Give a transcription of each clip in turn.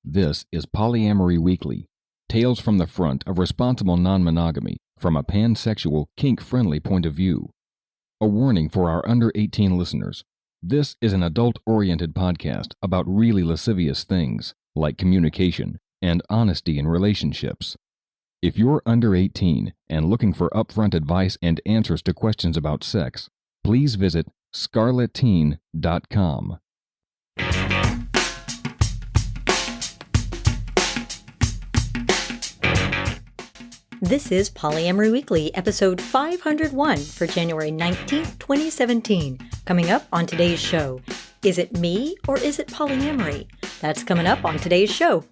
This is Polyamory Weekly, tales from the front of responsible non-monogamy from a pansexual, kink-friendly point of view. A warning for our under-18 listeners. This is an adult-oriented podcast about really lascivious things, like communication and honesty in relationships. If you're under 18 and looking for upfront advice and answers to questions about sex, please visit scarletteen.com. This is Polyamory Weekly, episode 501 for January 19th, 2017. Coming up on today's show, is it me or is it polyamory? That's coming up on today's show.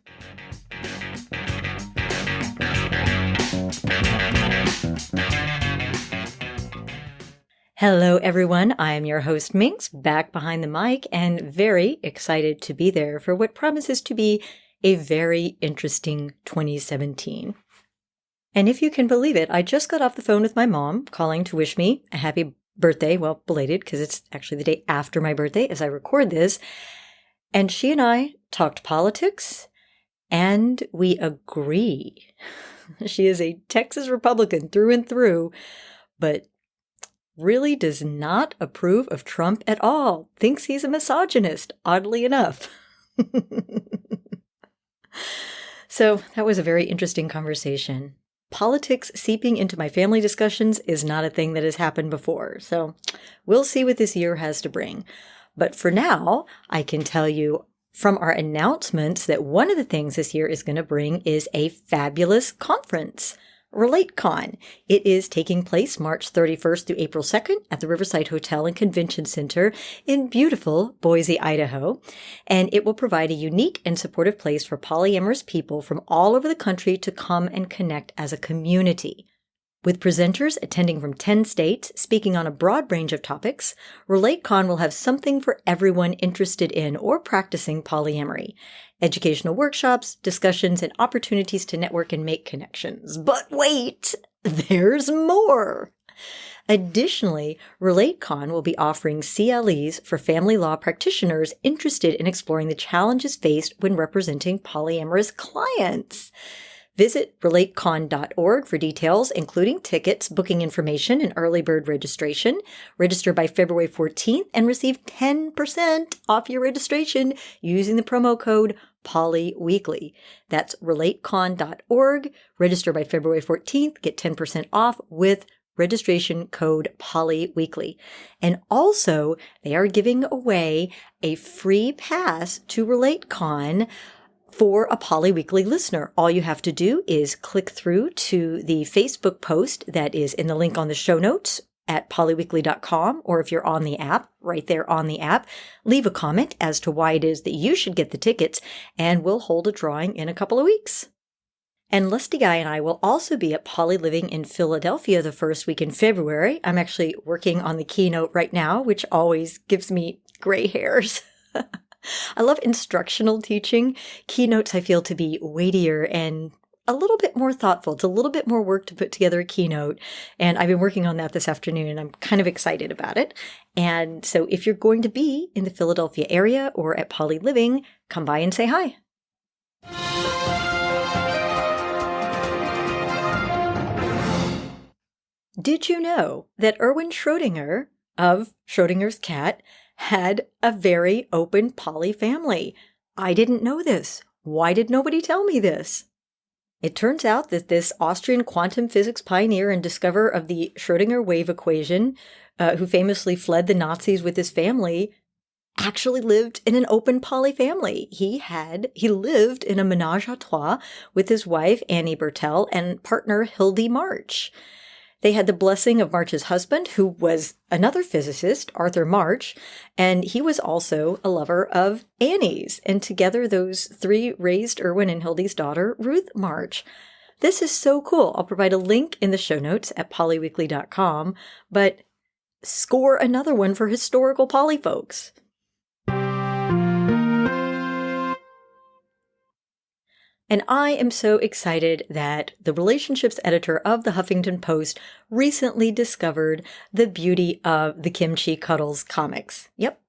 Hello everyone, I am your host Minx, back behind the mic and very excited to be there for what promises to be a very interesting 2017. And if you can believe it, I just got off the phone with my mom calling to wish me a happy birthday. Well, belated, because it's actually the day after my birthday as I record this. And she and I talked politics, and we agree. She is a Texas Republican through and through, but really does not approve of Trump at all. Thinks he's a misogynist, oddly enough. So that was a very interesting conversation. Politics seeping into my family discussions is not a thing that has happened before, so we'll see what this year has to bring. But for now, I can tell you from our announcements that one of the things this year is going to bring is a fabulous conference, RelateCon. It is taking place March 31st through April 2nd at the Riverside Hotel and Convention Center in beautiful Boise, Idaho. And it will provide a unique and supportive place for polyamorous people from all over the country to come and connect as a community. With presenters attending from 10 states, speaking on a broad range of topics, RelateCon will have something for everyone interested in or practicing polyamory. Educational workshops, discussions, and opportunities to network and make connections. But wait, there's more! Additionally, RelateCon will be offering CLEs for family law practitioners interested in exploring the challenges faced when representing polyamorous clients. Visit relatecon.org for details, including tickets, booking information, and early bird registration. Register by February 14th and receive 10% off your registration using the promo code POLYWEEKLY. That's relatecon.org. Register by February 14th. Get 10% off with registration code POLYWEEKLY. And also, they are giving away a free pass to RelateCon for a Polyweekly listener. All you have to do is click through to the Facebook post that is in the link on the show notes at polyweekly.com, or if you're on the app, right there on the app, leave a comment as to why it is that you should get the tickets, and we'll hold a drawing in a couple of weeks. And Lusty Guy and I will also be at Poly Living in Philadelphia the first week in February. I'm actually working on the keynote right now, which always gives me gray hairs. I love instructional teaching. Keynotes I feel to be weightier and a little bit more thoughtful. It's a little bit more work to put together a keynote. And I've been working on that this afternoon and I'm kind of excited about it. And so if you're going to be in the Philadelphia area or at Poly Living, come by and say hi. Did you know that Erwin Schrodinger of Schrodinger's cat had a very open poly family? I didn't know this. Why did nobody tell me this? It turns out that this Austrian quantum physics pioneer and discoverer of the Schrodinger wave equation, who famously fled the Nazis with his family, actually lived in an open poly family. He lived in a menage a trois with his wife, Annie Bertel, and partner, Hildy March. They had the blessing of March's husband, who was another physicist, Arthur March, and he was also a lover of Annie's. And together, those three raised Erwin and Hildy's daughter, Ruth March. This is so cool. I'll provide a link in the show notes at polyweekly.com, but score another one for historical poly folks. And I am so excited that the relationships editor of the Huffington Post recently discovered the beauty of the Kimchi Cuddles comics. Yep.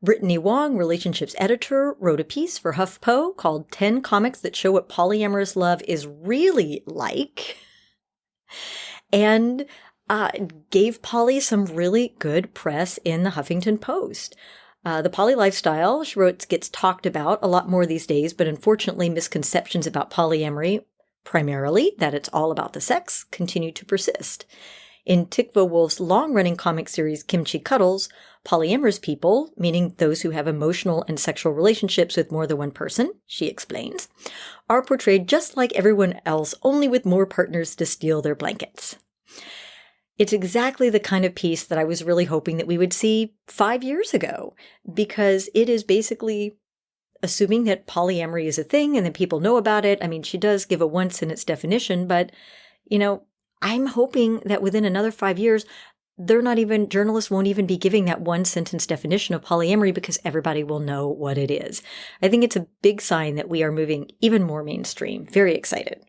Brittany Wong, relationships editor, wrote a piece for HuffPo called 10 Comics That Show What Polyamorous Love is Really Like, and gave poly some really good press in the Huffington Post. The poly lifestyle, she wrote, gets talked about a lot more these days, but unfortunately misconceptions about polyamory, primarily that it's all about the sex, continue to persist. In Tikva Wolf's long-running comic series Kimchi Cuddles, polyamorous people, meaning those who have emotional and sexual relationships with more than one person, she explains, are portrayed just like everyone else, only with more partners to steal their blankets. It's exactly the kind of piece that I was really hoping that we would see 5 years ago, because it is basically assuming that polyamory is a thing and that people know about it. I mean, she does give a one-sentence definition, but, I'm hoping that within another 5 years, journalists won't even be giving that one-sentence definition of polyamory because everybody will know what it is. I think it's a big sign that we are moving even more mainstream. Very excited.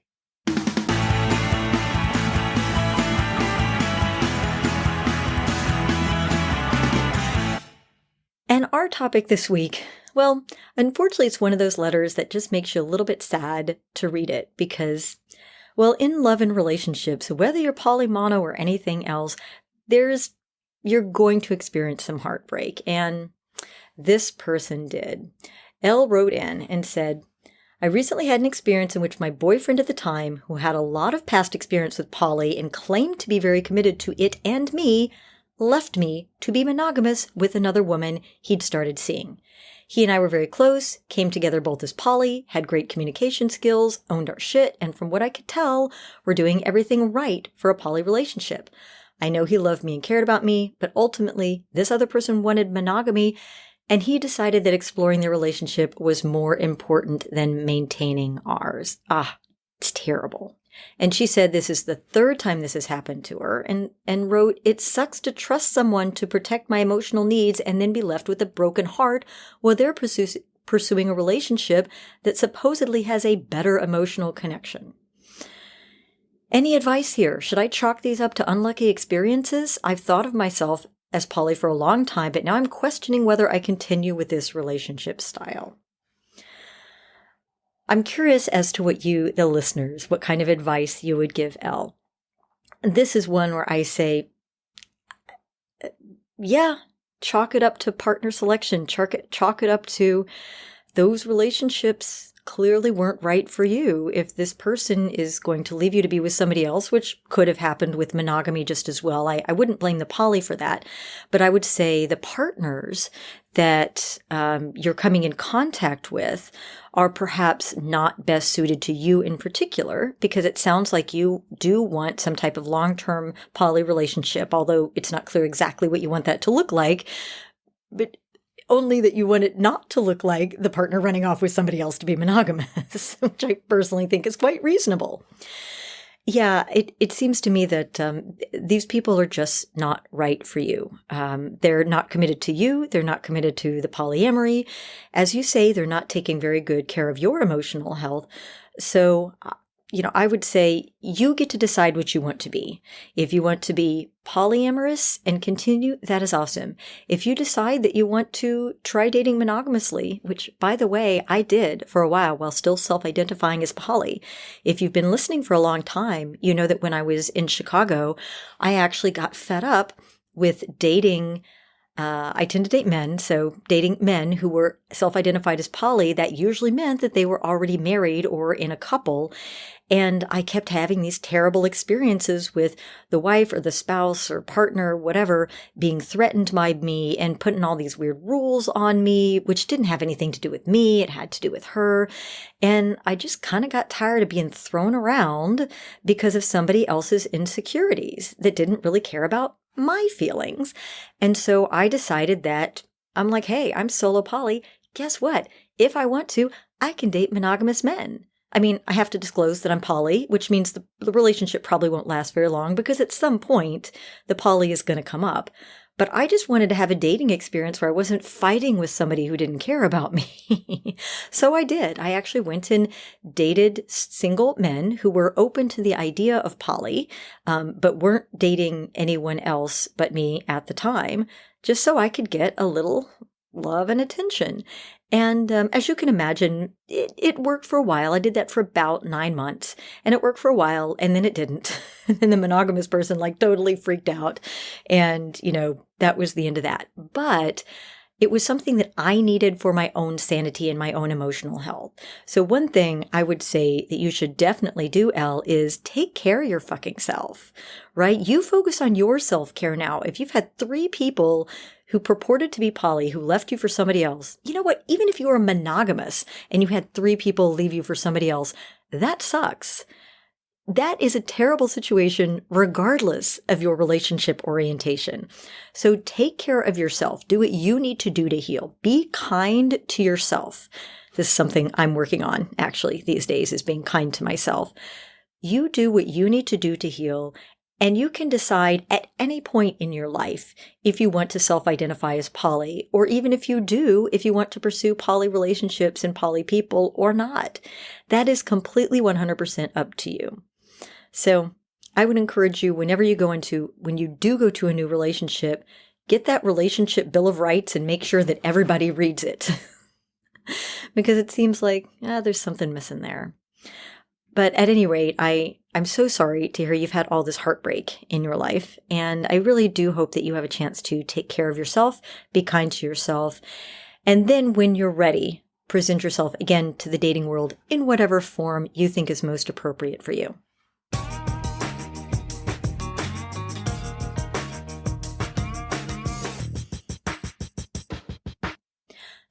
And our topic this week, well, unfortunately, it's one of those letters that just makes you a little bit sad to read it because, well, in love and relationships, whether you're poly, mono, or anything else, you're going to experience some heartbreak. And this person did. Elle wrote in and said, I recently had an experience in which my boyfriend at the time, who had a lot of past experience with poly and claimed to be very committed to it and me, left me to be monogamous with another woman he'd started seeing. He and I were very close, came together both as poly, had great communication skills, owned our shit, and from what I could tell, were doing everything right for a poly relationship. I know he loved me and cared about me, but ultimately, this other person wanted monogamy, and he decided that exploring their relationship was more important than maintaining ours. It's terrible. And she said this is the third time this has happened to her, and wrote, it sucks to trust someone to protect my emotional needs and then be left with a broken heart while they're pursuing a relationship that supposedly has a better emotional connection. Any advice here? Should I chalk these up to unlucky experiences? I've thought of myself as poly for a long time, but now I'm questioning whether I continue with this relationship style. I'm curious as to what you, the listeners, what kind of advice you would give Elle. This is one where I say, yeah, chalk it up to partner selection, chalk it up to those relationships clearly weren't right for you. If this person is going to leave you to be with somebody else, which could have happened with monogamy just as well, I wouldn't blame the poly for that. But I would say the partners that you're coming in contact with are perhaps not best suited to you in particular, because it sounds like you do want some type of long-term poly relationship, although it's not clear exactly what you want that to look like. But only that you want it not to look like the partner running off with somebody else to be monogamous, which I personally think is quite reasonable. Yeah, it seems to me that these people are just not right for you. They're not committed to you. They're not committed to the polyamory. As you say, they're not taking very good care of your emotional health. So, I would say you get to decide what you want to be. If you want to be polyamorous and continue, that is awesome. If you decide that you want to try dating monogamously, which, by the way, I did for a while still self-identifying as poly. If you've been listening for a long time, you know that when I was in Chicago, I actually got fed up with dating. I tend to date men, so dating men who were self-identified as poly, that usually meant that they were already married or in a couple. And I kept having these terrible experiences with the wife or the spouse or partner, whatever, being threatened by me and putting all these weird rules on me, which didn't have anything to do with me. It had to do with her. And I just kind of got tired of being thrown around because of somebody else's insecurities that didn't really care about my feelings. And so I decided that I'm like, hey, I'm solo poly. Guess what? If I want to, I can date monogamous men. I mean, I have to disclose that I'm poly, which means the relationship probably won't last very long because at some point the poly is going to come up. But I just wanted to have a dating experience where I wasn't fighting with somebody who didn't care about me. So I did. I actually went and dated single men who were open to the idea of poly, but weren't dating anyone else but me at the time, just so I could get a little love and attention. And as you can imagine, it worked for a while. I did that for about 9 months, and it worked for a while, and then it didn't. And then the monogamous person totally freaked out. And, that was the end of that. But it was something that I needed for my own sanity and my own emotional health. So one thing I would say that you should definitely do, Elle, is take care of your fucking self, right? You focus on your self-care now. If you've had 3 people who purported to be poly who left you for somebody else, you know what? Even if you were monogamous and you had 3 people leave you for somebody else, that sucks. That is a terrible situation regardless of your relationship orientation. So take care of yourself. Do what you need to do to heal. Be kind to yourself. This is something I'm working on actually these days, is being kind to myself. You do what you need to do to heal, and you can decide at any point in your life if you want to self-identify as poly, or even if you want to pursue poly relationships and poly people or not. That is completely 100% up to you. So I would encourage you, when you do go to a new relationship, get that relationship Bill of Rights and make sure that everybody reads it. Because it seems like there's something missing there. But at any rate, I'm so sorry to hear you've had all this heartbreak in your life. And I really do hope that you have a chance to take care of yourself, be kind to yourself. And then when you're ready, present yourself again to the dating world in whatever form you think is most appropriate for you.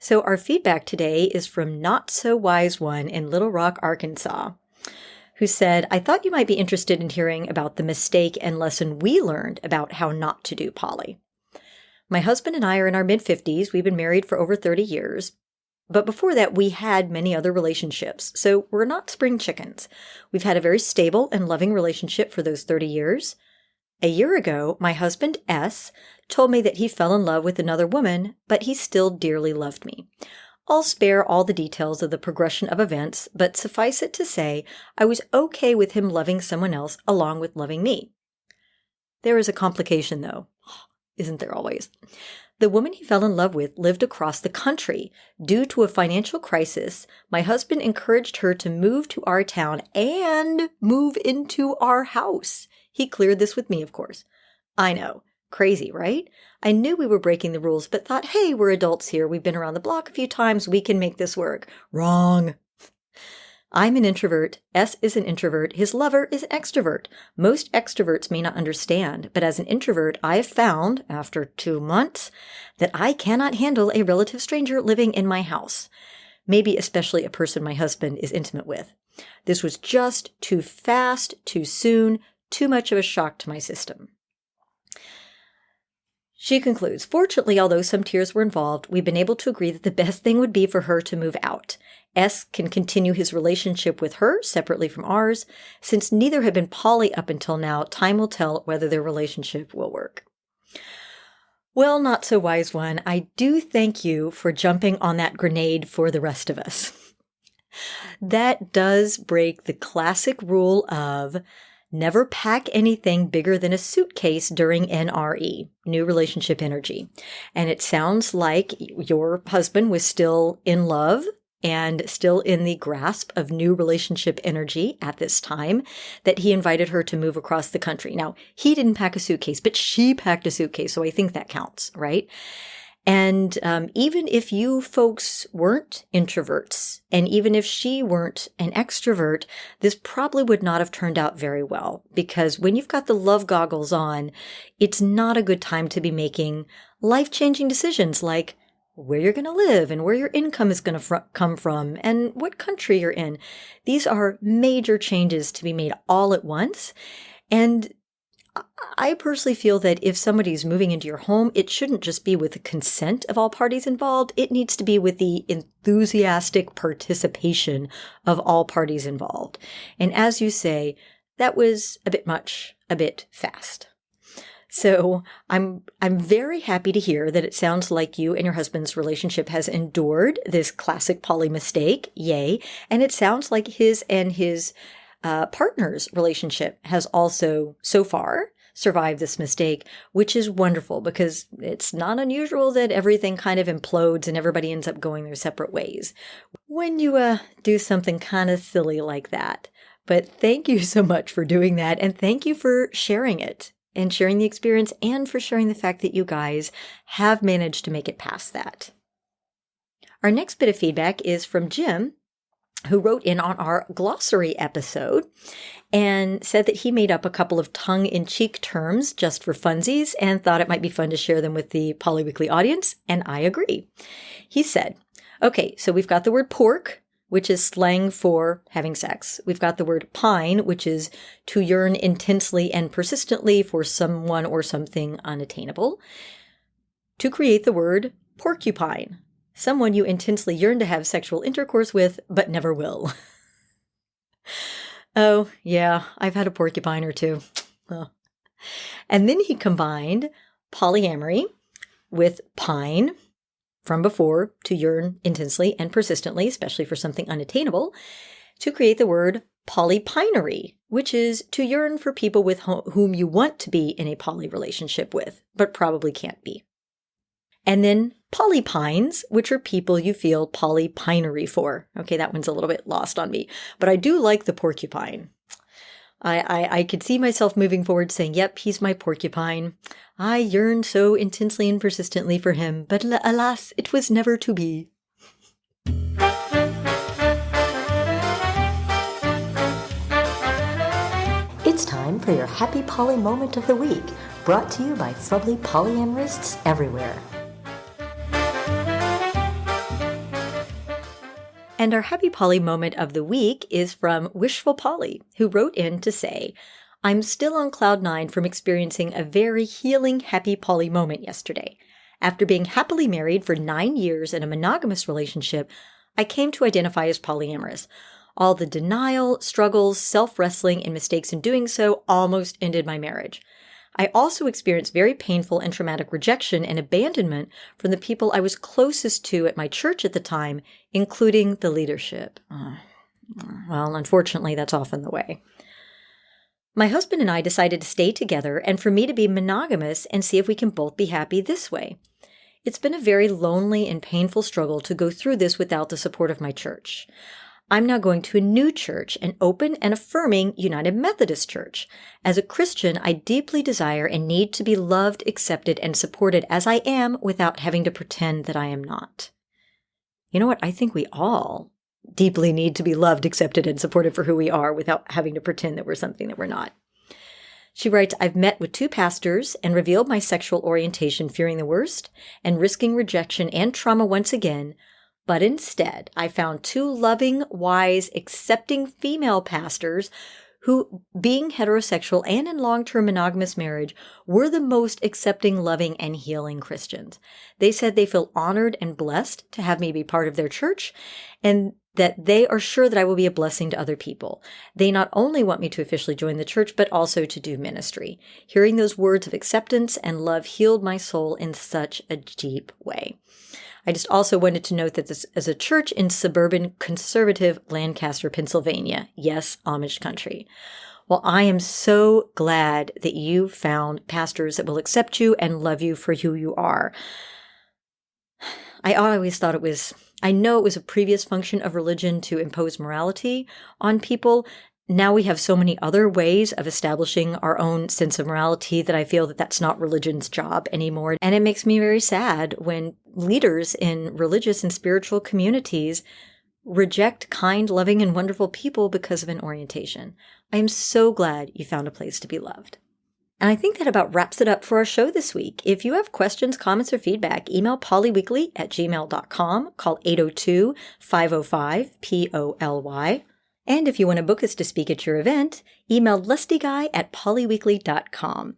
So our feedback today is from Not So Wise One in Little Rock, Arkansas, who said, I thought you might be interested in hearing about the mistake and lesson we learned about how not to do poly. My husband and I are in our mid-50s. We've been married for over 30 years. But before that, we had many other relationships. So we're not spring chickens. We've had a very stable and loving relationship for those 30 years. A year ago, my husband, S, told me that he fell in love with another woman, but he still dearly loved me. I'll spare all the details of the progression of events, but suffice it to say, I was okay with him loving someone else along with loving me. There is a complication, though. Isn't there always? The woman he fell in love with lived across the country. Due to a financial crisis, my husband encouraged her to move to our town and move into our house. He cleared this with me, of course. I know. Crazy, right? I knew we were breaking the rules, but thought, hey, we're adults here. We've been around the block a few times. We can make this work. Wrong. I'm an introvert. S is an introvert. His lover is an extrovert. Most extroverts may not understand, but as an introvert, I have found, after 2 months, that I cannot handle a relative stranger living in my house. Maybe especially a person my husband is intimate with. This was just too fast, too soon, too much of a shock to my system. She concludes, fortunately, although some tears were involved, we've been able to agree that the best thing would be for her to move out. S can continue his relationship with her separately from ours. Since neither had been poly up until now, time will tell whether their relationship will work. Well, Not So Wise One, I do thank you for jumping on that grenade for the rest of us. That does break the classic rule of never pack anything bigger than a suitcase during NRE, New Relationship Energy. And it sounds like your husband was still in love and still in the grasp of new relationship energy at this time, that he invited her to move across the country. Now, he didn't pack a suitcase, but she packed a suitcase, so I think that counts, right? And even if you folks weren't introverts, and even if she weren't an extrovert, this probably would not have turned out very well, because when you've got the love goggles on, it's not a good time to be making life-changing decisions like where you're going to live and where your income is going to come from and what country you're in. These are major changes to be made all at once. And I personally feel that if somebody's moving into your home, it shouldn't just be with the consent of all parties involved. It needs to be with the enthusiastic participation of all parties involved. And as you say, that was a bit much, a bit fast. So I'm very happy to hear that it sounds like you and your husband's relationship has endured this classic poly mistake. Yay. And it sounds like his and his partner's relationship has also, so far, survive this mistake, which is wonderful because it's not unusual that everything kind of implodes and everybody ends up going their separate ways when you do something kind of silly like that. But thank you so much for doing that, and thank you for sharing it and sharing the experience and for sharing the fact that you guys have managed to make it past that. Our next bit of feedback is from Jim, who wrote in on our glossary episode and said that he made up a couple of tongue-in-cheek terms just for funsies and thought it might be fun to share them with the Polyweekly audience, and I agree. He said, okay, so we've got the word pork, which is slang for having sex. We've got the word pine, which is to yearn intensely and persistently for someone or something unattainable. To create the word porcupine, someone you intensely yearn to have sexual intercourse with, but never will. Oh, yeah, I've had a porcupine or two. Oh. And then he combined polyamory with pine, from before, to yearn intensely and persistently, especially for something unattainable, to create the word polypinery, which is to yearn for people with whom you want to be in a poly relationship with, but probably can't be. And then polypines, which are people you feel polypinery for. Okay, that one's a little bit lost on me, but I do like the porcupine. I could see myself moving forward saying, yep, he's my porcupine. I yearned so intensely and persistently for him, but alas, it was never to be. It's time for your Happy Poly Moment of the Week, brought to you by Fubbly Polyamorists everywhere. And our Happy Poly Moment of the Week is from Wishful Polly, who wrote in to say, I'm still on cloud 9 from experiencing a very healing Happy Poly moment yesterday. After being happily married for 9 years in a monogamous relationship, I came to identify as polyamorous. All the denial, struggles, self-wrestling, and mistakes in doing so almost ended my marriage. I also experienced very painful and traumatic rejection and abandonment from the people I was closest to at my church at the time, including the leadership. Well, unfortunately, that's often the way. My husband and I decided to stay together and for me to be monogamous and see if we can both be happy this way. It's been a very lonely and painful struggle to go through this without the support of my church. I'm now going to a new church, an open and affirming United Methodist church. As a Christian, I deeply desire and need to be loved, accepted, and supported as I am without having to pretend that I am not. You know what? I think we all deeply need to be loved, accepted, and supported for who we are without having to pretend that we're something that we're not. She writes, I've met with 2 pastors and revealed my sexual orientation, fearing the worst and risking rejection and trauma once again. But instead, I found 2 loving, wise, accepting female pastors who, being heterosexual and in long-term monogamous marriage, were the most accepting, loving, and healing Christians. They said they feel honored and blessed to have me be part of their church, and that they are sure that I will be a blessing to other people. They not only want me to officially join the church, but also to do ministry. Hearing those words of acceptance and love healed my soul in such a deep way. I just also wanted to note that this is a church in suburban conservative Lancaster, Pennsylvania. Yes, Amish country. Well, I am so glad that you found pastors that will accept you and love you for who you are. I always thought I know it was a previous function of religion to impose morality on people. Now we have so many other ways of establishing our own sense of morality that I feel that that's not religion's job anymore. And it makes me very sad when leaders in religious and spiritual communities reject kind, loving, and wonderful people because of an orientation. I am so glad you found a place to be loved. And I think that about wraps it up for our show this week. If you have questions, comments, or feedback, email polyweekly@gmail.com, call 802-505-POLY. And if you want to book us to speak at your event, email lustyguy@polyweekly.com.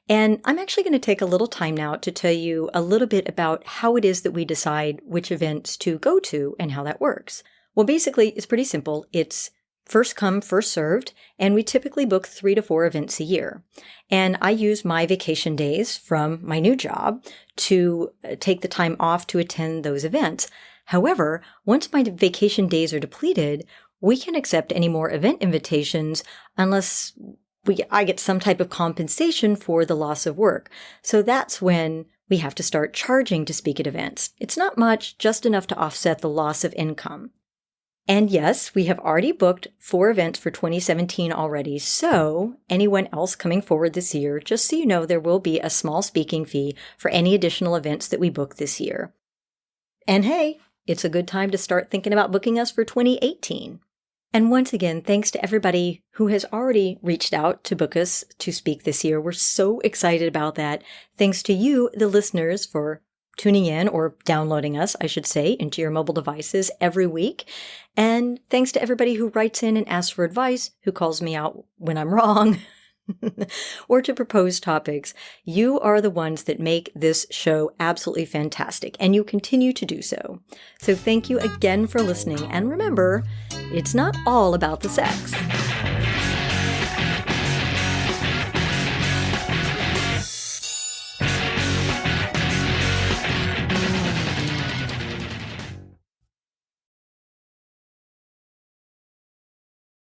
And I'm actually going to take a little time now to tell you a little bit about how it is that we decide which events to go to and how that works. Well, basically, it's pretty simple. It's first come, first served, and we typically book 3 to 4 events a year. And I use my vacation days from my new job to take the time off to attend those events. However, once my vacation days are depleted, we can accept any more event invitations unless I get some type of compensation for the loss of work. So that's when we have to start charging to speak at events. It's not much, just enough to offset the loss of income. And yes, we have already booked 4 events for 2017 already, so anyone else coming forward this year, just so you know, there will be a small speaking fee for any additional events that we book this year. And hey, it's a good time to start thinking about booking us for 2018. And once again, thanks to everybody who has already reached out to book us to speak this year. We're so excited about that. Thanks to you, the listeners, for tuning in or downloading us, I should say, into your mobile devices every week. And thanks to everybody who writes in and asks for advice, who calls me out when I'm wrong, or to propose topics. You are the ones that make this show absolutely fantastic, and you continue to do so. So thank you again for listening. And remember, it's not all about the sex.